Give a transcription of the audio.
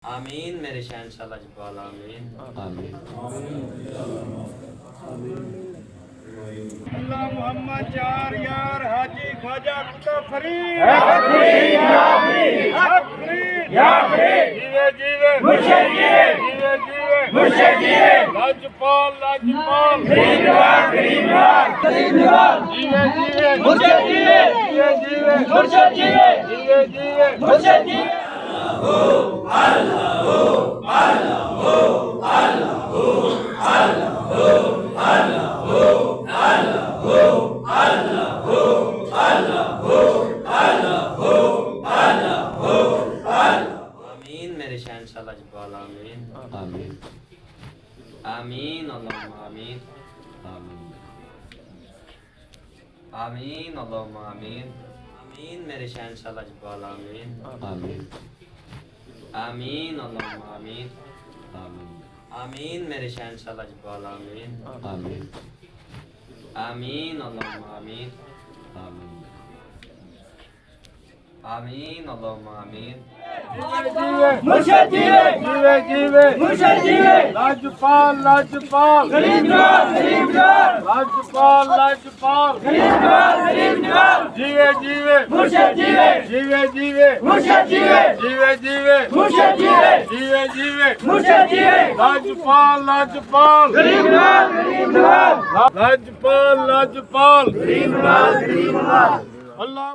आमीन मेरे शहंशाह लजपाल आमीन आमीन। अल्लाह मोहम्मद चार यार हाजी ख्वाजा कुता फरीद जीवे जीवे मुर्शिद जीवे जीवे जीवे मुर्शिद जीवे लाजपाल लाजपाल गरीबवार गरीबवार गरीबवार जीवे जीवे मुर्शिद जीवे जीवे जीवे मुर्शिद जीवे जीवे जीवे मुर्शिद जीवे आमीन मेरे शहंशाह लजपाल आमीन आमीन। आमीन अल्लाहुम्मा आमीन आमीन। आमीन अल्लाहुम्मा आमीन आमीन मेरे शहंशाह लजपाल आमीन आमीन। आमीन अल्लाहुम्मा आमीन आमीन। आमीन मेरे शहंशाह लजपाल आमीन आमीन। आमीन अल्लाहुम्मा आमीन आमीन। आमीन अल्लाहुम्मा आमीन मुर्शिद जीवे जीवे जीवे मुर्शिद जीवे लाजपाल लाजपाल गरीबवार गरीबवार लाजपाल लाजपाल गरीबवार गरीबवार जीवे जीवे मुर्शिद जीवे जीवे जीवे मुर्शिद जीवे जीवे जीवे मुर्शिद जीवे जीवे जीवे मुर्शिद जीवे लाजपाल लाजपाल गरीबवार गरीबवार लाजपाल लाजपाल गरीबवार गरीबवार अल्लाह